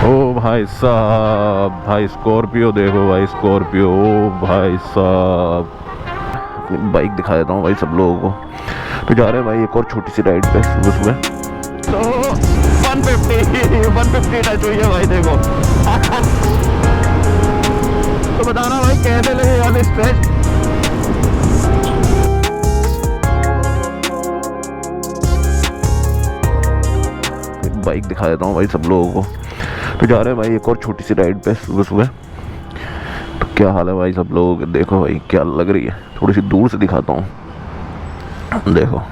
ओ भाई साहब, भाई स्कॉर्पियो देखो भाई, स्कॉर्पियो। ओ भाई साहब, अपनी बाइक दिखा देता हूँ भाई सब लोगों को। तो जा रहे हैं भाई एक और छोटी सी राइड पे सुबह सुबह। तो 150 टच हुई है भाई, देखो। तो बताना भाई कैसे लगे वाले स्ट्रेच। बाइक दिखा देता हूँ भाई सब लोगों को। तो जा रहे हैं भाई एक और छोटी सी राइड पे सुबह सुबह। तो क्या हाल है भाई सब लोगों के, देखो भाई क्या लग रही है। थोड़ी सी दूर से दिखाता हूँ, देखो।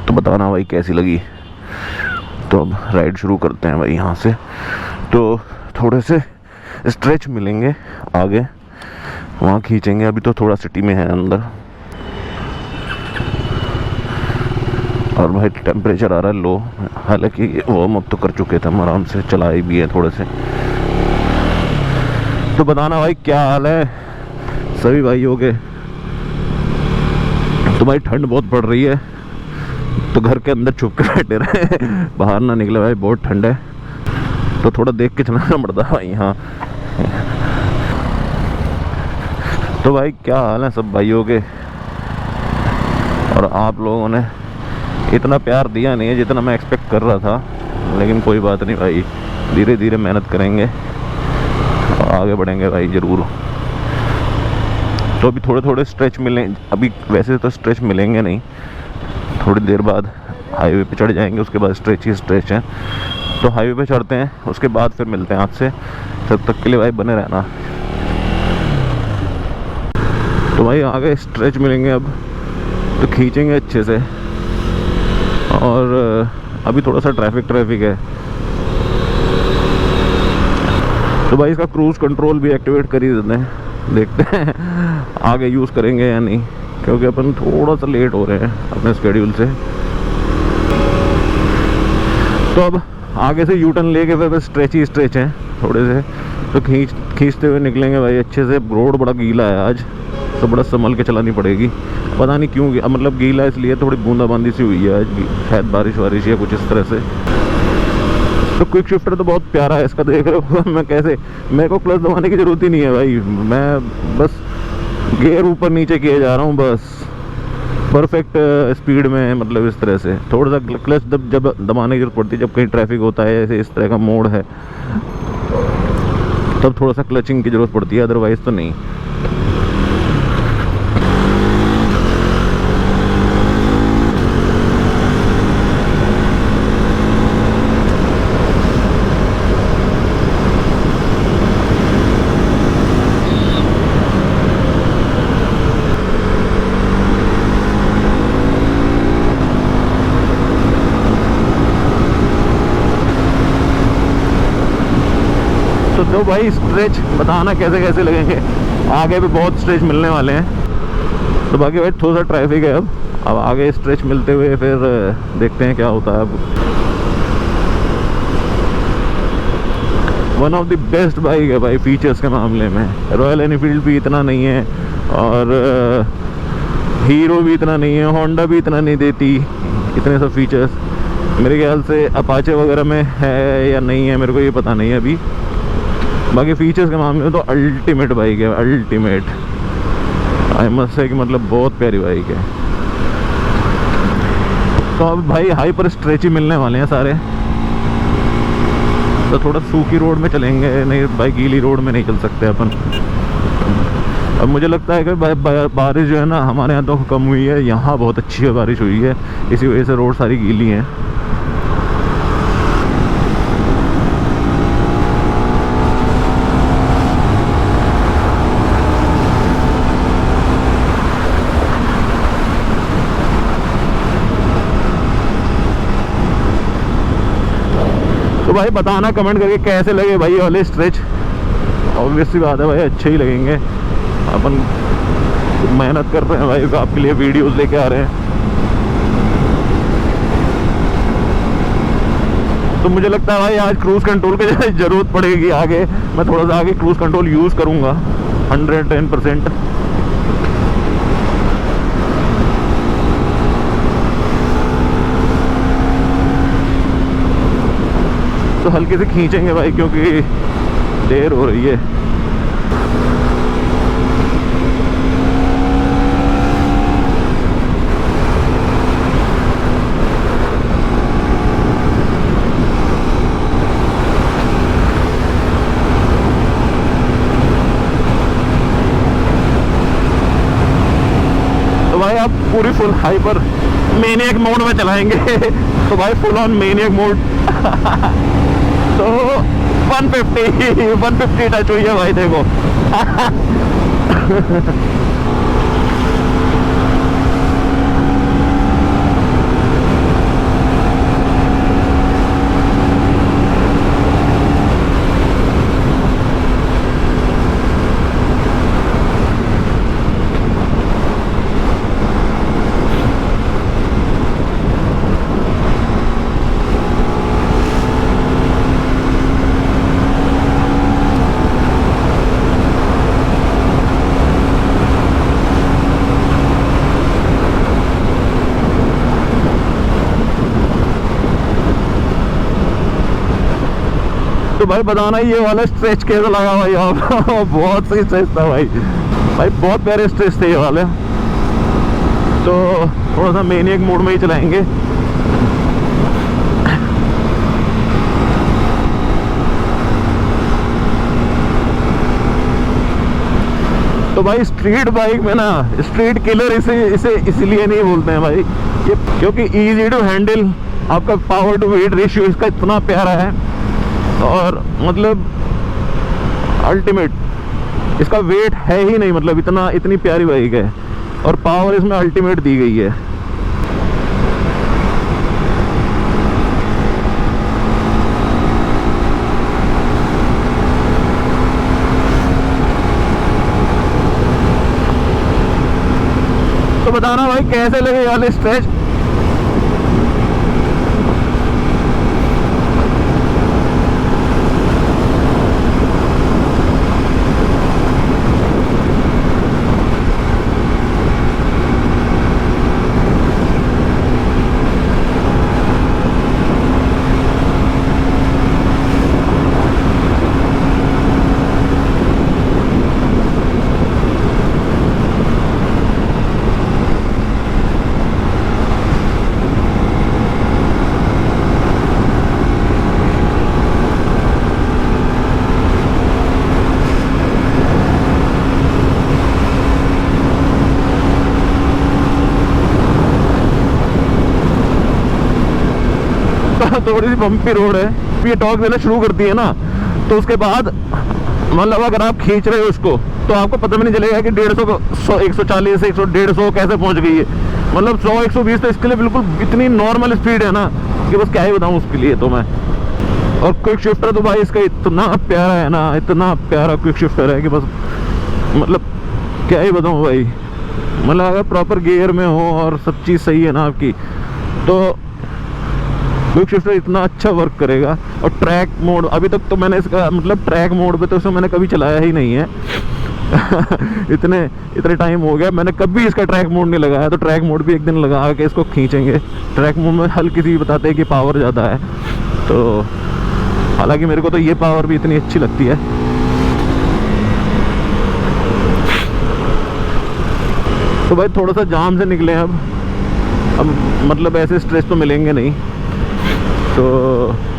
तो बताना भाई कैसी लगी। तो अब राइड शुरू करते हैं भाई यहाँ से। तो थोड़े से स्ट्रेच मिलेंगे आगे, वहाँ खींचेंगे। अभी तो थोड़ा सिटी में है अंदर, और भाई टेम्परेचर आ रहा है लो। हालांकि वार्म अप तो कर चुके थे हम, आराम से चलाई भी है थोड़े से। तो बताना भाई क्या हाल है सभी भाइयों के। तो भाई ठंड बहुत पड़ रही है, तो घर के अंदर छुप के बैठे रहे, बाहर ना निकले भाई, बहुत ठंड है। तो थोड़ा देख के चलाना पड़ता है भाई यहाँ। तो भाई क्या हाल है सब भाइयों के। और आप लोगों ने इतना प्यार दिया नहीं है जितना मैं एक्सपेक्ट कर रहा था, लेकिन कोई बात नहीं भाई, धीरे धीरे मेहनत करेंगे और आगे बढ़ेंगे भाई ज़रूर। तो अभी थोड़े थोड़े स्ट्रेच मिलें, अभी वैसे तो स्ट्रेच मिलेंगे नहीं, थोड़ी देर बाद हाईवे पे चढ़ जाएंगे, उसके बाद स्ट्रेच ही स्ट्रेच हैं। तो हाईवे पे चढ़ते हैं, उसके बाद फिर मिलते हैं आपसे। तब तक के लिए भाई बने रहना। तो भाई आगे स्ट्रेच मिलेंगे अब, तो खींचेंगे अच्छे से। और अभी थोड़ा सा ट्रैफिक है, तो भाई इसका क्रूज़ कंट्रोल भी एक्टिवेट कर ही देते हैं। देखते हैं आगे यूज़ करेंगे या नहीं, क्योंकि अपन थोड़ा सा लेट हो रहे हैं अपने स्केड्यूल से। तो अब आगे से यू टर्न लेके फिर स्ट्रेच ही स्ट्रेच हैं थोड़े से। तो खींचते हुए निकलेंगे भाई अच्छे से। रोड बड़ा गीला है आज, तो बड़ा संभल के चलानी पड़ेगी। पता नहीं क्यों, मतलब गीला इसलिए, थोड़ी बूंदाबांदी सी हुई है आज, शायद बारिश वारिश या कुछ इस तरह से। तो क्विक शिफ्टर तो बहुत प्यारा है इसका, देख रहे हो मैं कैसे, मेरे को क्लच दबाने की ज़रूरत ही नहीं है भाई, मैं बस गियर ऊपर नीचे किए जा रहा हूँ बस, परफेक्ट स्पीड में। मतलब इस तरह से थोड़ा सा क्लच जब दबाने की जरूरत पड़ती है, जब कहीं ट्रैफिक होता है, ऐसे इस तरह का मोड़ है, तब थोड़ा सा क्लचिंग की ज़रूरत पड़ती है, अदरवाइज़ तो नहीं। तो भाई स्ट्रेच बताना कैसे कैसे लगेंगे, आगे भी बहुत स्ट्रेच मिलने वाले हैं। तो बाकी भाई थोड़ा सा ट्रैफिक है अब आगे स्ट्रेच मिलते हुए फिर देखते हैं क्या होता है। अब one of the best bike है भाई फीचर्स के मामले में। रॉयल एनफील्ड भी इतना नहीं है, और हीरो भी इतना नहीं है, होंडा भी इतना नहीं देती इतने सब फीचर्स। मेरे ख्याल से अपाचे वगैरह में है या नहीं है, मेरे को ये पता नहीं है अभी। बाकी फीचर्स के मामले में तो अल्टीमेट बाइक है, अल्टीमेट। आई मस्ट से कि मतलब बहुत प्यारी बाइक है। तो अब भाई हाई पर स्ट्रेच ही मिलने वाले हैं सारे, तो थोड़ा सूखी रोड में चलेंगे, नहीं भाई गीली रोड में नहीं चल सकते अपन। अब मुझे लगता है कि बारिश जो है ना हमारे यहाँ तो कम हुई है, यहाँ बहुत अच्छी बारिश हुई है, इसी वजह से रोड सारी गीली हैं। तो भाई बताना कमेंट करके कैसे लगे भाई वाले स्ट्रेच। ऑब्वियस सी बात है भाई, अच्छे ही लगेंगे। अपन मेहनत कर रहे हैं भाई, आपके लिए वीडियोस लेके आ रहे हैं। तो मुझे लगता है भाई आज क्रूज़ कंट्रोल की ज़रूरत पड़ेगी आगे। मैं थोड़ा सा आगे क्रूज़ कंट्रोल यूज़ करूँगा 110%। तो हल्के से खींचेंगे भाई, क्योंकि देर हो रही है। तो भाई आप पूरी फुल हाइपर मेनियक मोड में चलाएंगे तो भाई फुल ऑन मेनियक मोड तो 150 टच हुई है भाई, देखो तो भाई बताना ये वाला स्ट्रेच कैसा लगा भाई आप बहुत सही स्ट्रेच था भाई, बहुत प्यारे स्ट्रेच थे ये वाले। तो थोड़ा सा मेनियक मोड में ही चलाएंगे। तो भाई स्ट्रीट बाइक में ना स्ट्रीट किलर इसे इसलिए नहीं बोलते हैं भाई, ये क्योंकि इजी टू हैंडल, आपका पावर टू वेट रेशियो इसका इतना प्यारा है, और मतलब अल्टीमेट, इसका वेट है ही नहीं, मतलब इतनी प्यारी बाइक है, और पावर इसमें अल्टीमेट दी गई है। तो बताना भाई कैसे लगे ये वाले स्ट्रेच। थोड़ी सी बम्पी रोड है, ये टॉर्क देना शुरू करती है ना, तो उसके बाद मतलब अगर आप खींच रहे हो उसको तो आपको पता भी नहीं चलेगा कि 150 140 150 कैसे पहुंच गई है। मतलब 100 120 तो इसके लिए बिल्कुल इतनी नॉर्मल स्पीड है ना कि बस क्या ही बताऊं उसके लिए तो मैं। और क्विक शिफ्टर तो भाई इसका इतना प्यारा है ना, इतना प्यारा क्विक शिफ्टर है कि बस मतलब क्या ही बताऊं भाई। मतलब अगर प्रॉपर गियर में हो और सब चीज़ सही है ना आपकी, तो क्विक शिफ्टर इतना अच्छा वर्क करेगा। और ट्रैक मोड अभी तक तो मैंने इसका मतलब ट्रैक मोड पे तो इसे मैंने कभी चलाया ही नहीं है इतने टाइम हो गया मैंने कभी इसका ट्रैक मोड नहीं लगाया, तो ट्रैक मोड भी एक दिन लगा के इसको खींचेंगे। ट्रैक मोड में हल्की सी बताते हैं कि पावर ज़्यादा है, तो हालांकि मेरे को तो ये पावर भी इतनी अच्छी लगती है। तो भाई थोड़ा सा जाम से निकले अब मतलब ऐसे स्ट्रेस तो मिलेंगे नहीं, तो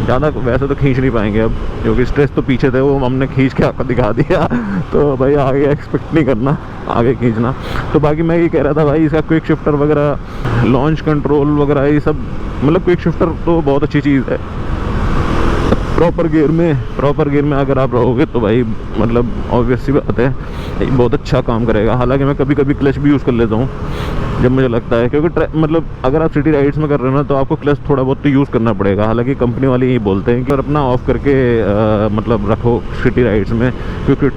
ज़्यादा वैसे तो खींच नहीं पाएंगे अब, क्योंकि स्ट्रेस तो पीछे थे वो हमने खींच के आपको दिखा दिया तो भाई आगे एक्सपेक्ट नहीं करना आगे खींचना। तो बाकी मैं ये कह रहा था भाई, इसका क्विक शिफ्टर वगैरह, लॉन्च कंट्रोल वगैरह, ये सब मतलब क्विक शिफ्टर तो बहुत अच्छी चीज़ है। प्रॉपर गियर में अगर आप रहोगे तो भाई मतलब ऑब्वियस सी बात है ये बहुत अच्छा काम करेगा। हालांकि मैं कभी कभी क्लच भी यूज़ कर लेता हूँ जब मुझे लगता है, क्योंकि मतलब अगर आप सिटी राइड्स में कर रहे हो ना तो आपको क्लच थोड़ा बहुत तो यूज़ करना पड़ेगा। हालांकि कंपनी वाले यही बोलते हैं कि अपना ऑफ करके मतलब रखो सिटी राइड्स में, क्योंकि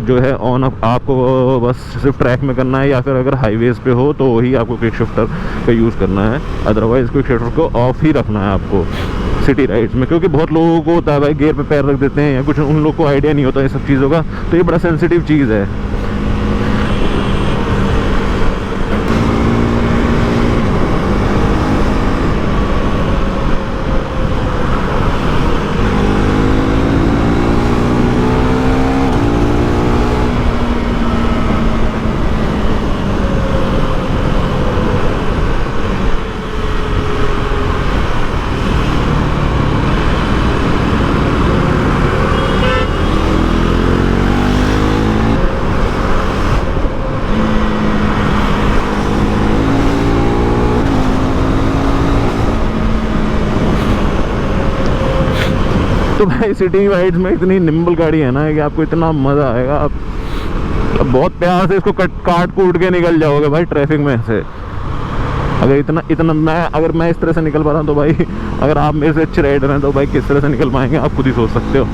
जो है ऑन आपको बस सिर्फ ट्रैक में करना है, या फिर अगर हाईवेज़ पे हो तो वही आपको क्विक शिफ्टर का यूज़ करना है। अदरवाइज़ क्विक शिफ्टर को ऑफ ही रखना है आपको सिटी राइड्स में, क्योंकि बहुत लोगों को होता है भाई गियर पे पैर रख देते हैं या कुछ, उन लोगों को आइडिया नहीं होता ये सब चीज़ों का, तो ये बड़ा सेंसिटिव चीज़ है। तो भाई सिटी राइड्स में इतनी निम्बल गाड़ी है ना कि आपको इतना मज़ा आएगा, आप बहुत प्यार से इसको काट कूट के निकल जाओगे भाई ट्रैफिक में से। अगर इतना मैं इस तरह से निकल पा रहा हूँ तो भाई अगर आप मेरे से अच्छे राइडर हैं तो भाई किस तरह से निकल पाएंगे आप खुद ही सोच सकते हो।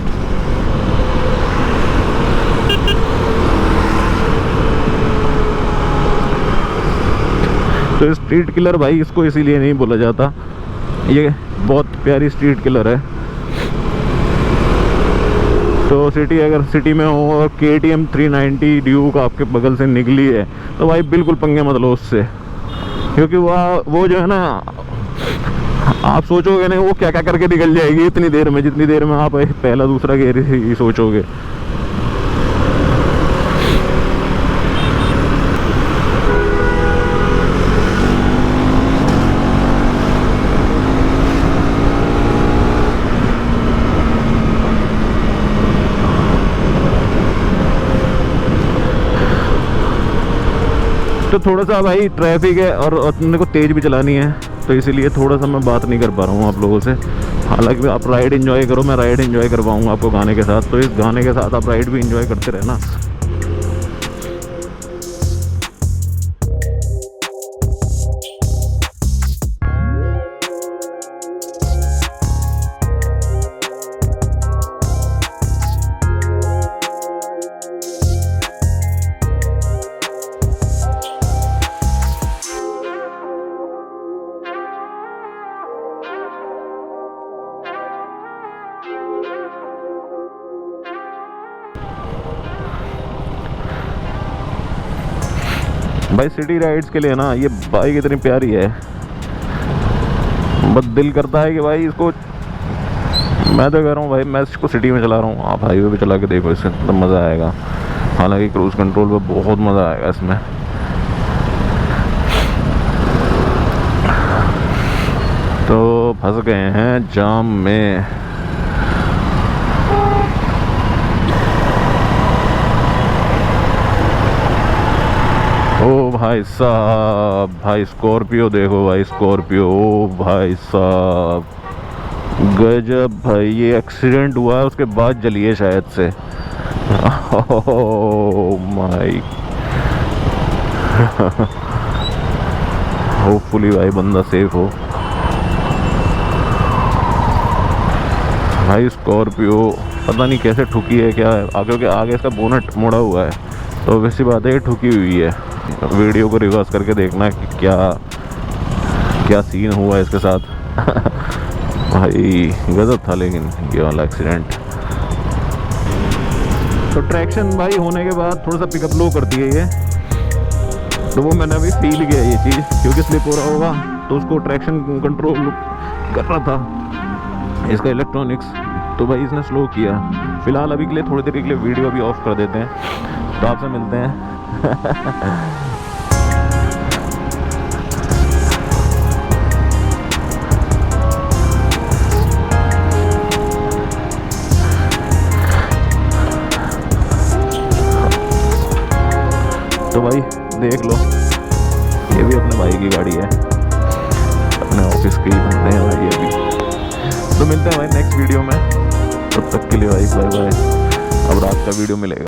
तो स्ट्रीट किलर भाई इसको इसीलिए नहीं बोला जाता, ये बहुत प्यारी स्ट्रीट किलर है। तो सिटी में हो और KTM 390 ड्यूक आपके बगल से निकली है तो भाई बिल्कुल पंगे मत लो उससे, क्योंकि वो जो है ना आप सोचोगे नहीं वो क्या क्या करके निकल जाएगी इतनी देर में, जितनी देर में आप पहला दूसरा गेयर ही सोचोगे। तो थोड़ा सा भाई ट्रैफिक है और अपने को तेज़ भी चलानी है तो इसीलिए थोड़ा सा मैं बात नहीं कर पा रहा हूँ आप लोगों से। हालांकि आप राइड एंजॉय करो, मैं राइड एंजॉय कर पाऊँगा आपको गाने के साथ, तो इस गाने के साथ आप राइड भी एंजॉय करते रहना। भाई सिटी राइड्स के लिए ना ये बाइक इतनी प्यारी है, बस दिल करता है कि भाई इसको, मैं तो कह रहा हूँ भाई मैं इसको सिटी में चला रहा हूँ, आप हाईवे पे चला के देखो, इससे तो मज़ा आएगा। हालांकि क्रूज़ कंट्रोल पे बहुत मज़ा आएगा इसमें। तो फंस गए हैं जाम में। ओ भाई साहब, भाई स्कॉर्पियो देखो भाई, स्कॉर्पियो, ओ भाई साहब गजब भाई, ये एक्सीडेंट हुआ है उसके बाद जली है शायद से। ओह माय, होपफुली भाई बंदा सेफ हो। भाई स्कॉर्पियो पता नहीं कैसे ठुकी है, क्या है क्योंकि आगे इसका बोनट मुड़ा हुआ है तो वैसी बात है ये ठुकी हुई है। वीडियो को रिवर्स करके देखना कि क्या सीन हुआ है इसके साथ। भाई गजब था लेकिन ये वाला एक्सीडेंट। तो ट्रैक्शन भाई होने के बाद थोड़ा सा पिकअप लो करती है ये, तो वो मैंने अभी फील किया ये चीज़, क्योंकि स्लिप हो रहा होगा तो उसको ट्रैक्शन कंट्रोल कर रहा था इसका इलेक्ट्रॉनिक्स, तो भाई इसने स्लो किया। फिलहाल अभी के लिए थोड़ी देर के लिए वीडियो भी ऑफ कर देते हैं, तो आपसे मिलते हैं। तो भाई देख लो, ये भी अपने भाई की गाड़ी है, अपने ऑफिस की बंदे हैं भाई ये भी। तो मिलते हैं भाई नेक्स्ट वीडियो में, तब तक के लिए भाई बाय बाय। अब रात का वीडियो मिलेगा।